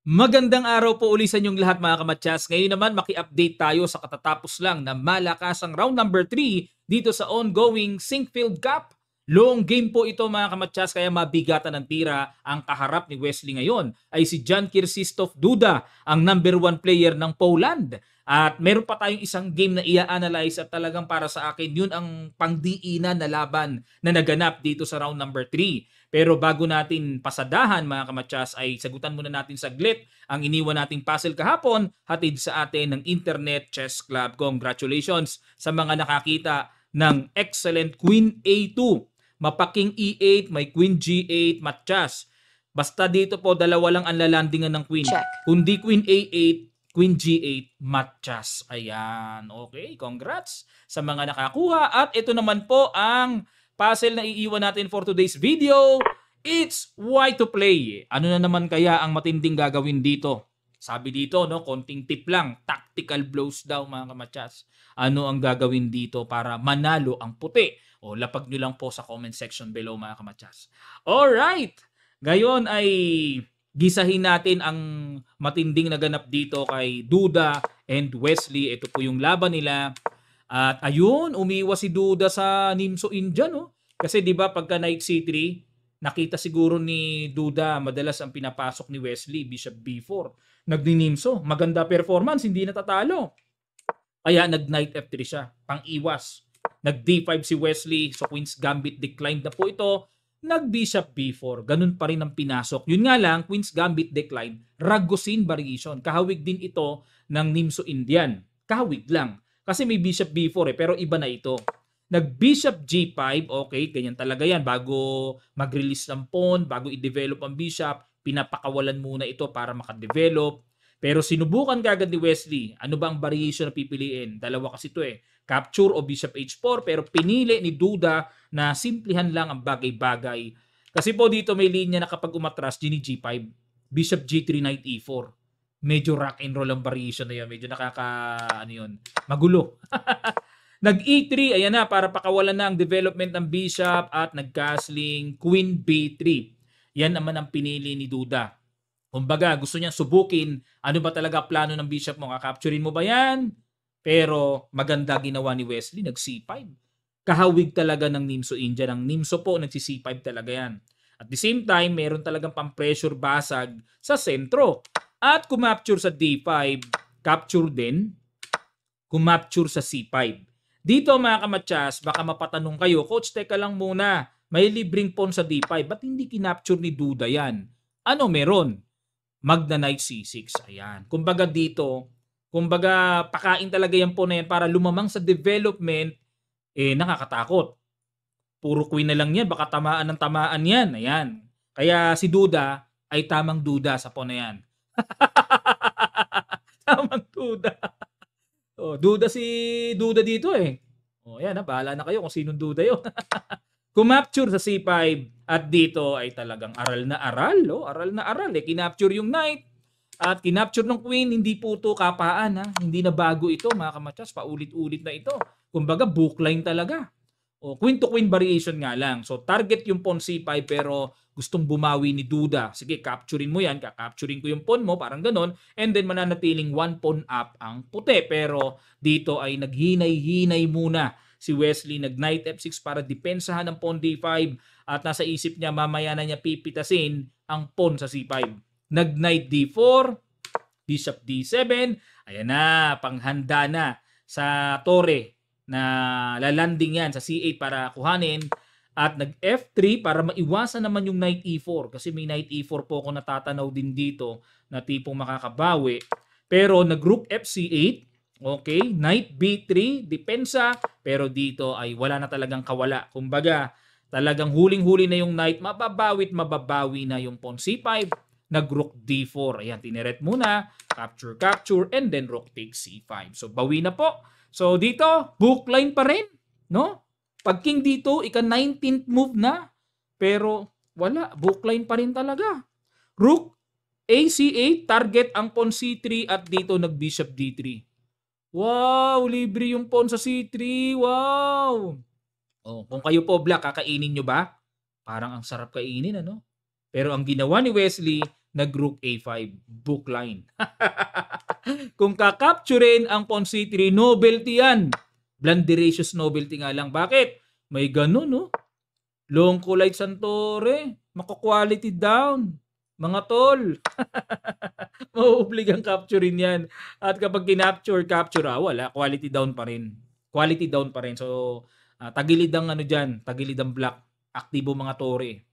Magandang araw po uli sa inyong lahat mga kamatyas. Ngayon naman maki-update tayo sa katatapos lang na malakasang round number 3 dito sa ongoing Sinkfield Cup. Long game po ito mga kamatyas kaya mabigatan ng tira. Ang kaharap ni Wesley ngayon ay si Jan Krzysztof Duda, ang number 1 player ng Poland. At meron pa tayong isang game na i-analyze at talagang para sa akin yun ang pangdiinan na laban na naganap dito sa round number 3. Pero bago natin pasadahan mga kamatyas ay sagutan muna natin saglit ang iniwan nating puzzle kahapon hatid sa atin ng Internet Chess Club. Congratulations sa mga nakakita ng excellent Queen A2. Mapaking E8, may Queen G8, matyas. Basta dito po dalawa lang ang lalandingan ng Queen. Check. Kundi Queen A8, Queen G8, matyas. Ayan. Okay, congrats sa mga nakakuha. At ito naman po ang puzzle na iiwan natin for today's video. It's why to play. Ano na naman kaya ang matinding gagawin dito? Sabi dito, no, konting tip lang. Tactical blows daw mga kamatyas. Ano ang gagawin dito para manalo ang puti? O lapag nyo lang po sa comment section below mga kamatyas. Alright! Ngayon ay gisahin natin ang matinding naganap dito kay Duda and Wesley. Ito po yung laban nila. At ayun, umiwas si Duda sa Nimso India, no? Kasi 'di ba pagka Knight C3, nakita siguro ni Duda madalas ang pinapasok ni Wesley, Bishop B4. Nagninimso, maganda performance, hindi natatalo. Kaya nag-Knight F3 siya, pang-iwas. Nag-D5 si Wesley, so Queen's Gambit declined na po ito. Nag-Bishop B4, ganun pa rin ang pinasok. Yun nga lang, Queen's Gambit declined, Ragusin variation. Kahawig din ito ng Nimso Indian. Kahawig lang. Kasi may Bishop B4 pero iba na ito. Nag-Bishop G5, okay, ganyan talaga yan. Bago mag-release ng pawn, bago i-develop ang Bishop, pinapakawalan muna ito para makadevelop. Pero sinubukan kagad ni Wesley, ano ba ang variation na pipiliin? Dalawa kasi ito eh, capture o Bishop H4, pero pinili ni Duda na simplihan lang ang bagay-bagay. Kasi po dito may linya na kapag umatras, G5, Bishop G3, Knight E4. Medyo rock and roll ang variation na yun. Medyo magulo. Nag-E3, ayan na, para pakawalan na ang development ng Bishop at nag-castling Queen B3. Yan naman ang pinili ni Duda. Kumbaga, gusto niyang subukin, ano ba talaga plano ng Bishop mo? Kakapturin mo ba yan? Pero maganda ginawa ni Wesley, nag-C5. Kahawig talaga ng Nimso India. Ng Nimso po, nagsi-C5 talaga yan. At the same time, meron talagang pang-pressure basag sa sentro. At kumapture sa D5, capture din, kumapture sa C5. Dito mga kamatyas, baka mapatanong kayo, Coach, teka lang muna, may libreng pawn sa D5, ba't hindi kinapture ni Duda yan? Ano meron? Magna Knight C6, ayan. Kumbaga dito, pakain talaga yung pawn na yan para lumamang sa development, nakakatakot. Puro queen na lang yan, baka tamaan ng tamaan yan, ayan. Kaya si Duda ay tamang duda sa pawn na yan. Tamang duda. Oh, duda si Duda dito eh. Oh, yan, bahala na kayo kung sinong duda 'yon. Kumapture sa C5 at dito ay talagang aral na aral, aral na aral eh. Kinapture yung knight at kinapture ng queen, hindi po to kapaan ha. Hindi na bago ito mga kamatyas, paulit-ulit na ito. Kumbaga bookline talaga. O queen to queen variation nga lang. So target yung pawn C5 pero gustong bumawi ni Duda. Sige, capturein mo yan. Kakapturein ko yung pawn mo. Parang ganon. And then mananatiling one pawn up ang puti. Pero dito ay naghinay-hinay muna si Wesley. Nag-Knight F6 para depensahan ng pawn D5. At nasa isip niya mamaya na niya pipitasin ang pawn sa C5. Nag-Knight D4. Bishop D7. Ayan na. Panghanda na sa tore na lalanding yan sa C8 para kuhanin. At nag-F3 para maiwasan naman yung Knight E4. Kasi may Knight E4 po ako natatanaw din dito na tipong makakabawi. Pero nag-Rook FC8. Okay, Knight B3, depensa. Pero dito ay wala na talagang kawala. Kumbaga, talagang huling-huli na yung Knight. Mababawi na yung pawn C5. Nag-Rook D4. Ayan, tineret muna. Capture, and then Rook takes C5. So, bawi na po. So, dito, bookline pa rin. No? Pag king dito, ika-19th move na. Pero wala, bookline pa rin talaga. Rook AC8, target ang pawn C3 at dito nag-Bishop D3. Wow, libre yung pawn sa C3. Wow! Oh, kung kayo po black, kakainin nyo ba? Parang ang sarap kainin, ano? Pero ang ginawa ni Wesley, nag-rook A5, bookline. Kung kakapturin ang pawn C3, novelty yan. Blanderacious novelty nga lang. Bakit? May ganun, no? Longcolite Santore, maka-quality down. Mga tol. Mauubligang capturein yan. At kapag capture, wala. Quality down pa rin. Quality down pa rin. So, tagilid ang tagilid ang black. Aktibo mga tore.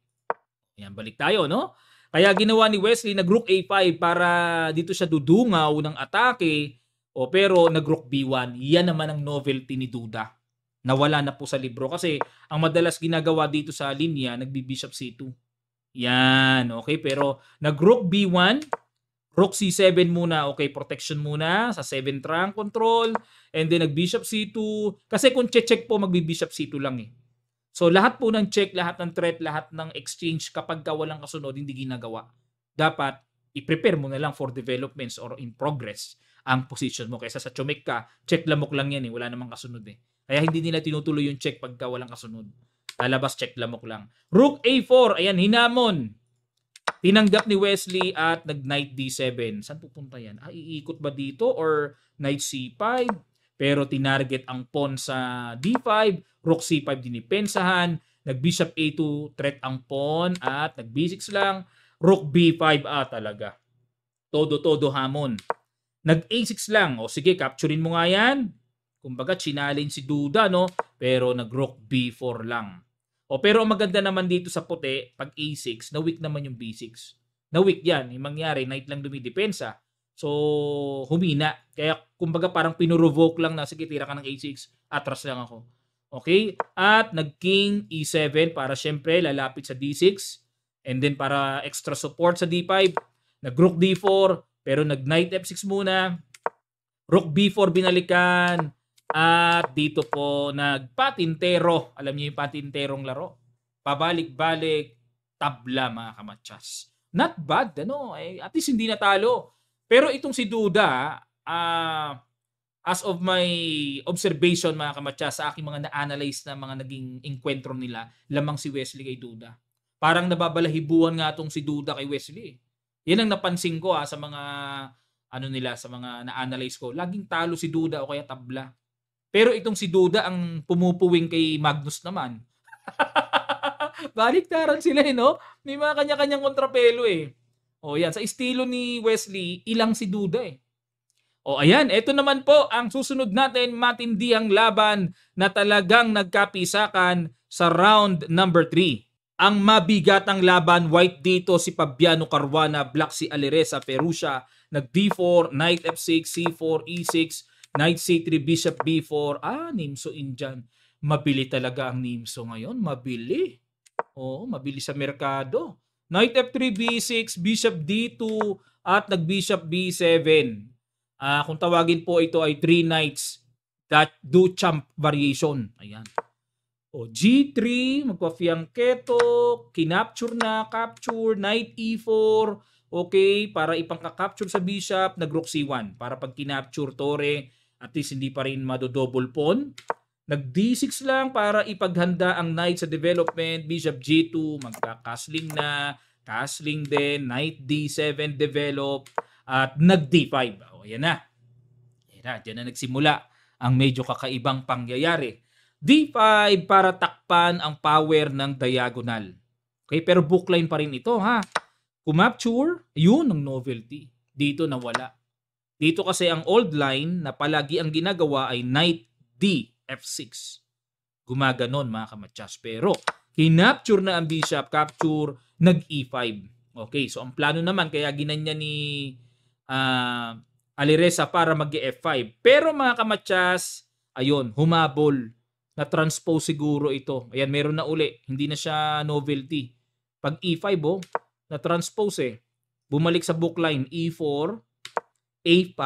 Yan, balik tayo, no? Kaya ginawa ni Wesley, nag-rook A5 para dito siya dudungaw ng atake. Pero nag-rook B1. Yan naman ang novelty ni Duda. Nawala na po sa libro. Kasi ang madalas ginagawa dito sa linya, nagbi-bishop C2. Yan, okay. Pero nag-rook B1, rook C7 muna, okay, protection muna sa 7th rank control, and then nag-bishop C2. Kasi kung check po, magbi-bishop C2 lang eh. So lahat po ng check, lahat ng threat, lahat ng exchange kapag walang kasunod, hindi ginagawa. Dapat i-prepare mo na lang for developments or in progress ang position mo. Kaysa sa chumik ka, check lamok lang yan eh, wala namang kasunod eh. Kaya hindi nila tinutuloy yung check pagka walang kasunod. Lalabas, check lamok lang. Rook A4, ayan, hinamon. Tinanggap ni Wesley at nag-knight D7. Saan pupunta yan? Iikot ba dito or knight C5? Pero tinarget ang pawn sa D5. Rook C5 dinipensahan. Nag-bishop A2, threat ang pawn. At nag-B6 lang. Rook B5, talaga. Todo-todo hamon. Nag-A6 lang. O sige, capturein mo nga yan. Kumbaga, challenge si Duda, no? Pero nag-rook B4 lang. Pero ang maganda naman dito sa puti, pag A6, na-weak naman yung B6. Na-weak yan. Yung mangyari, knight lang dumidepensa. So, humina. Kaya, kumbaga, parang pinurovoke lang na, sige, tira ka ng A6, atras lang ako. Okay? At nag-king E7 para syempre lalapit sa D6. And then para extra support sa D5, nag-rook D4, pero nag-knight F6 muna. Rook B4 binalikan. At dito po nagpatintero. Alam niyo yung patinterong laro? Pabalik-balik, tabla mga kamatsas. Not bad, ano? At least hindi natalo. Pero itong si Duda, as of my observation mga kamatsas, sa aking mga na-analyze na mga naging enkwentro nila, lamang si Wesley kay Duda. Parang nababalahibuan nga itong si Duda kay Wesley. Yan ang napansin ko sa mga sa mga na-analyze ko. Laging talo si Duda o kaya tabla. Pero itong si Duda ang pumupuwing kay Magnus naman. Baliktaran sila no? May mga kanya-kanyang kontrapelo eh. Yan. Sa estilo ni Wesley, ilang si Duda eh. Ayan. Ito naman po ang susunod natin, matindihang laban na talagang nagkapisakan sa round number 3. Ang mabigatang laban, white dito si Fabiano Caruana, black si Alireza Perusia, nag-D4, knight F6, C4, E6, knight C3, bishop B4. Nimso Indian. Mabili talaga ang Nimso ngayon. Mabili. Mabili sa merkado. Knight F3, B6, bishop D2, at nag-bishop B7. Kung tawagin po ito ay 3 knights that do champ variation. Ayan. G3, magpa-fianchetto, kinapture na, capture, knight E4, okay, para ipangka-capture sa bishop, nag-rook C1, para pag kinapture tore, at least hindi pa rin mado-double pawn. Nag-D6 lang para ipaghanda ang knight sa development, bishop G2, magka-castling na, castling din, knight D7 develop, at nag-D5. Yan na. Diyan na nagsimula ang medyo kakaibang pangyayari. D5 para takpan ang power ng diagonal. Okay, pero bookline pa rin ito ha. Kumapture, yun ang novelty. Dito nawala. Dito kasi ang old line na palagi ang ginagawa ay knight D F6. Gumaganon mga kamatsas. Pero kinapture na ang bishop, capture, nag-E5. Okay, so ang plano naman kaya ginanya ni Alireza para mag-F5. Pero mga kamatsas, ayun, humabol. Na-transpose siguro ito. Ayan, meron na uli. Hindi na siya novelty. Pag E5, na-transpose eh. Bumalik sa bookline. E4, A5,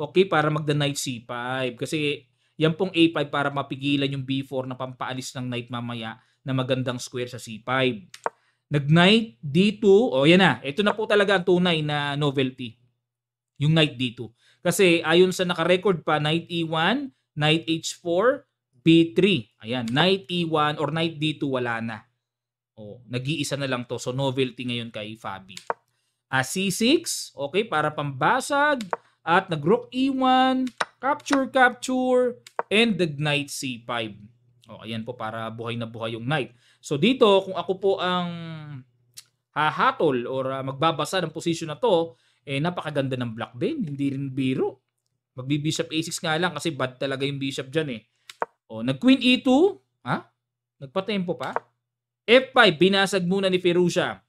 okay, para magda-knight C5. Kasi yan pong A5 para mapigilan yung B4 na pampaalis ng knight mamaya na magandang square sa C5. Nag-knight D2. Yan na. Ito na po talaga ang tunay na novelty. Yung knight D2. Kasi ayon sa naka-record pa, knight E1, knight H4, B3. Ayan, knight E1 or knight D2 wala na. Nag-iisa na lang to. So novelty ngayon kay Fabi. C6, okay, para pambasag. At nag-rook E1, capture, and the knight C5. Ayan po, para buhay na buhay yung knight. So dito, kung ako po ang hahatol or magbabasa ng position na to, napakaganda ng black din. Hindi rin biro. Magbi-bishop A6 nga lang kasi bad talaga yung bishop dyan eh. Nag-queen E2. Ha? Nagpa-tempo pa? F5, binasag muna ni Firouzja.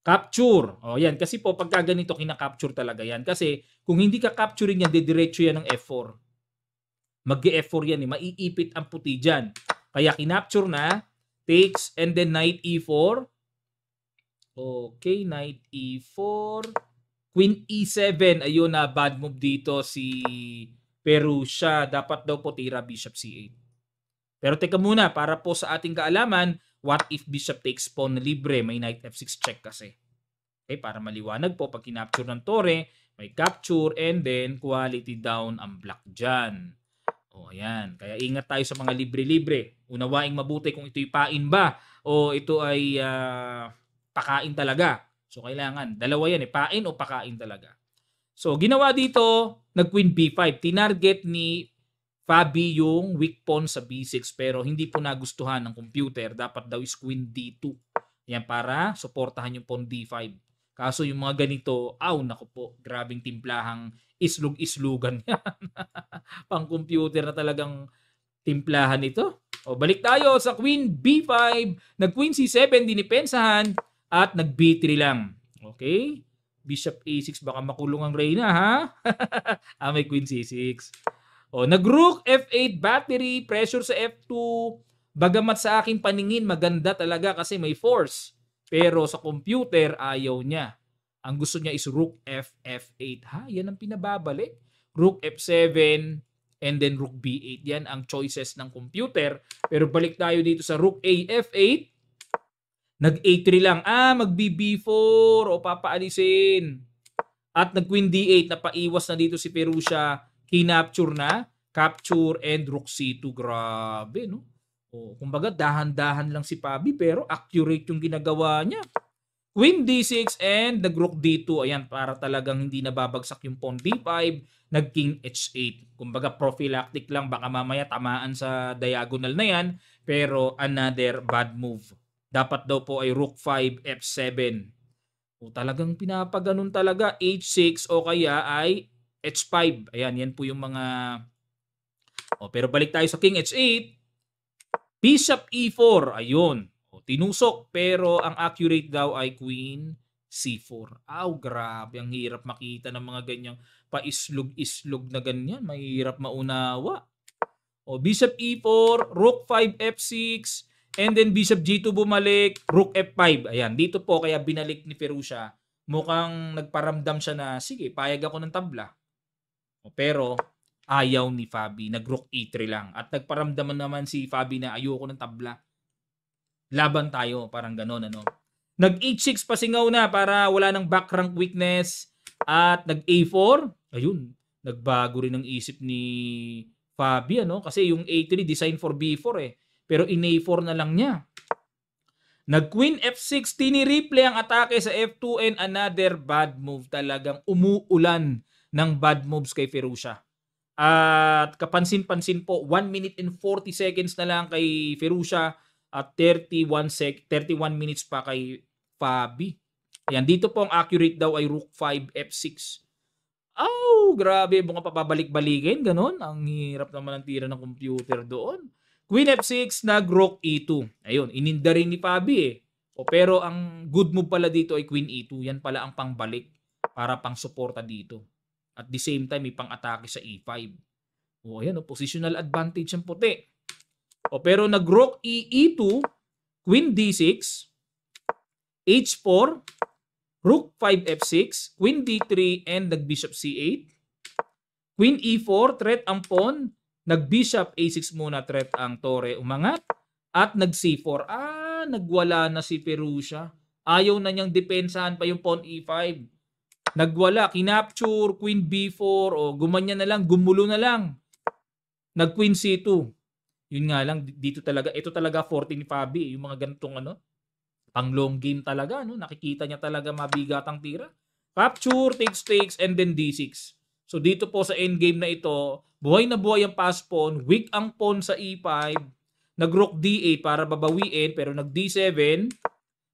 Capture. Yan. Kasi po, pagka ganito, kinakapture talaga yan. Kasi, kung hindi ka capturing yan, didiretso yan ng F4. Mag-F4 yan eh. Maiipit ang puti dyan. Kaya, kinapture na. Takes, and then knight E4. Okay, knight E4. Queen E7. Ayun na, bad move dito si Firouzja. Dapat daw po tira bishop C8. Pero teka muna, para po sa ating kaalaman, what if bishop takes pawn na libre? May knight F6 check kasi. Okay, para maliwanag po, pag kinapture ng tore, may capture and then quality down ang black dyan. Ayan. Kaya ingat tayo sa mga libre-libre. Unawaing mabuti kung ito'y pain ba o ito ay pakain talaga. So, kailangan. Dalawa yan eh. Pain o pakain talaga. So, ginawa dito, nag-queen B5. Tinarget ni Fabi yung weak pawn sa B6 pero hindi po nagustuhan ng computer. Dapat daw is queen D2. Yan para suportahan yung pawn D5. Kaso yung mga ganito, naku po, grabing timplahang islug-islugan yan. Pang computer na talagang timplahan ito. Balik tayo sa queen B5. Nag-queen C7, dinipensahan at nag-B3 lang. Okay? Bishop A6, baka makulong ang Reyna ha? May queen C6. Nag-rook F8 battery, pressure sa F2. Bagamat sa aking paningin, maganda talaga kasi may force. Pero sa computer, ayaw niya. Ang gusto niya is rook F8. Yan ang pinababalik. Rook F7 and then rook B8. Yan ang choices ng computer. Pero balik tayo dito sa rook A F8. Nag-A3 lang. Mag-B4 o papaalisin. At nag-queen D8 na paiwas na dito si Firouzja. Kinapture na, capture and rook C2. Grabe, no? Kumbaga, dahan-dahan lang si Fabi pero accurate yung ginagawa niya. Queen D6 and nag-rook D2. Ayan, para talagang hindi nababagsak yung pawn D5. Nag-king H8. Kumbaga, prophylactic lang. Baka mamaya tamaan sa diagonal na yan. Pero another bad move. Dapat daw po ay rook 5, F7. Talagang pinapaganon talaga. H6 o kaya ay H5. Ayan, yan po yung mga... pero balik tayo sa King H8. Bishop E4. Ayun. Tinusok. Pero ang accurate daw ay Queen C4. Grabe. Ang hirap makita ng mga ganyang paislog-islog na ganyan. Mahirap maunawa. Bishop E4. Rook 5 F6. And then Bishop G2 bumalik. Rook F5. Ayan. Dito po kaya binalik ni Firouzja. Mukhang nagparamdam siya na, sige, payag ako ng tabla. Pero ayaw ni Fabi. Nag-rook E3 lang. At nagparamdaman naman si Fabi na ayoko ng tabla. Laban tayo. Parang ganon, ano. Nag-H6 pasingaw na para wala ng back rank weakness. At nag-A4. Ayun. Nagbago rin ang isip ni Fabi, ano. Kasi yung A3 design for B4 eh. Pero in-A4 na lang niya. Nag-Queen F6. Tini-replay ang atake sa F2 and another bad move. Talagang umuulan ng bad moves kay Firouzja. At kapansin-pansin po, 1 minute and 40 seconds na lang kay Firouzja at 31 minutes pa kay Fabi. Ayan, dito po ang accurate daw ay rook 5 F6. Grabe, mga papabalik-balikin, ganon. Ang hirap naman ang tira ng computer doon. Queen F6, nag-rook E2. Ayun, ininda rin ni Fabi eh. Pero ang good move pala dito ay Queen E2. Yan pala ang pangbalik para pang suporta dito. At the same time, may pang-atake sa E5. Ayan, positional advantage ang puti. Pero nag-rook E2, Queen D6, H4, Rook 5 F6, Queen D3, and nag-Bishop C8. Queen E4, threat ang pawn. Nag-Bishop A6 muna, threat ang tore umangat. At nag-C4. Nagwala na si Firouzja. Ayaw na niyang depensahan pa yung pawn E5. Nagwala, kinapture, Queen B4, gumanyan na lang, gumulo na lang. Nag-Queen C2. Yun nga lang, dito talaga, ito talaga 14 ni Fabi, yung mga ganitong Pang long game talaga, no? Nakikita niya talaga mabigatang tira. Capture, takes, and then D6. So dito po sa endgame na ito, buhay na buhay ang pass pawn, weak ang pawn sa E5, nag-rook D8 para babawiin, pero nag-D7,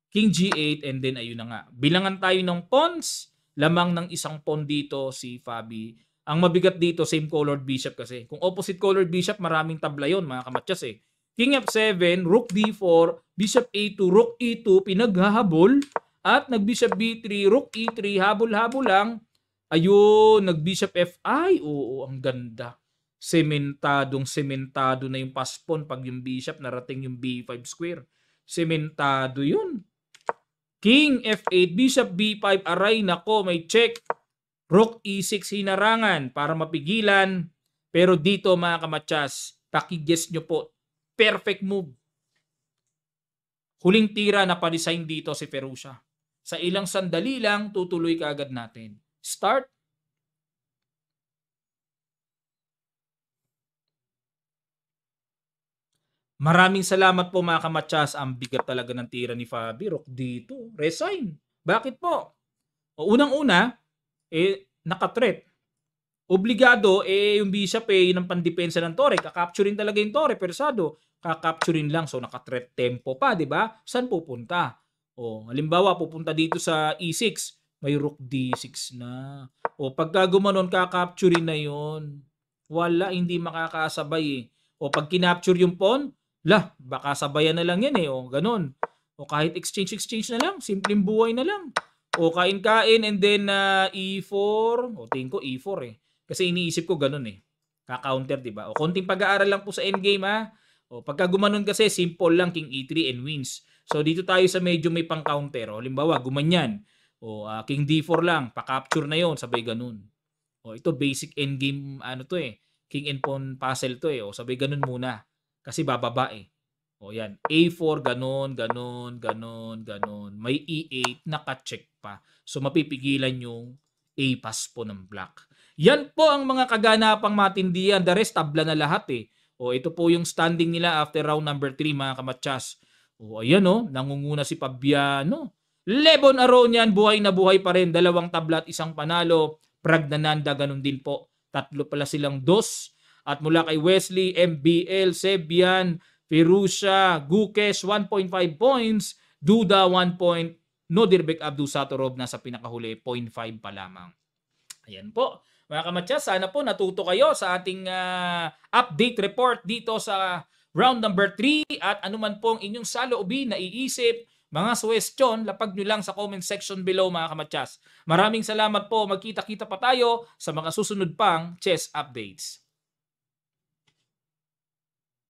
King G8, and then ayun na nga. Bilangan tayo ng pawns, lamang ng isang pawn dito si Fabi. Ang mabigat dito, same colored bishop kasi. Kung opposite colored bishop, maraming tabla yun, mga kamatyas eh. King F7, Rook D4, Bishop A2, Rook E2, pinaghahabol. At nag-Bishop B3, Rook E3, habol-habol lang. Ayun, nag-Bishop F. Ay, oo, ang ganda. Sementado na yung paspon pag yung bishop narating yung B5 square. Sementado yun. King F8, Bishop B5, aray nako, may check. Rook E6 hinarangan para mapigilan. Pero dito mga kamatyas, pakiguess nyo po, perfect move. Huling tira na pa-design dito si Ferruccia. Sa ilang sandali lang, tutuloy ka agad natin. Start. Maraming salamat po mga kamatyas. Ang bigat talaga ng tira ni Fabi. Rook dito. Resign. Bakit po? O unang-una, naka-threat. Obligado, yung bishop yun ang pandepensa ng tore. Kakapturin talaga yung tore. Persado, kakapturin lang. So, naka-threat tempo pa, di ba? Saan pupunta? O, halimbawa, pupunta dito sa E6. May rook D6 na. O, pagka gumanon, kakapturin na yun. Wala, hindi makakasabay eh. O, pag kinapture yung pawn, baka sabayan na lang yan eh. O, ganun. O, kahit exchange na lang. Simpleng buhay na lang. O, kain-kain and then E4. O, tingin ko E4 eh. Kasi iniisip ko ganun eh. Ka-counter, di ba? O, konting pag-aaral lang po sa endgame ha. O, pagka gumanon kasi, simple lang, King E3 and wins. So, dito tayo sa medyo may pang-counter. O, halimbawa, gumanyan. O, King D4 lang. Pa-capture na yon, sabay ganun. O, ito basic endgame, ano to eh. King and pawn puzzle to eh. O, sabay ganun muna. Kasi bababa eh. O, yan. A4, ganun. May E8, naka-check pa. So, mapipigilan yung A-pass po ng black. Yan po ang mga kaganapang matindihan. The rest, tabla na lahat eh. O, ito po yung standing nila after round number 3, mga kamatyas. O, ayan o, nangunguna si Fabiano. Lebon Aronian, buhay na buhay pa rin. 2 tabla at 1 panalo. Pragnananda, ganun din po. 3 pala silang 2. At mula kay Wesley, MBL, Sebian, Ferruccia, Gukesh, 1.5 points. Duda, 1 point. Nodirbek Abdusatorov, nasa pinakahuli, 0.5 pa lamang. Ayan po. Mga kamatyas, sana po natuto kayo sa ating update report dito sa round number 3 at anuman pong inyong saloobin, naiisip, mga suwestyon, lapag nyo lang sa comment section below mga kamatyas. Maraming salamat po. Magkita-kita pa tayo sa mga susunod pang chess updates.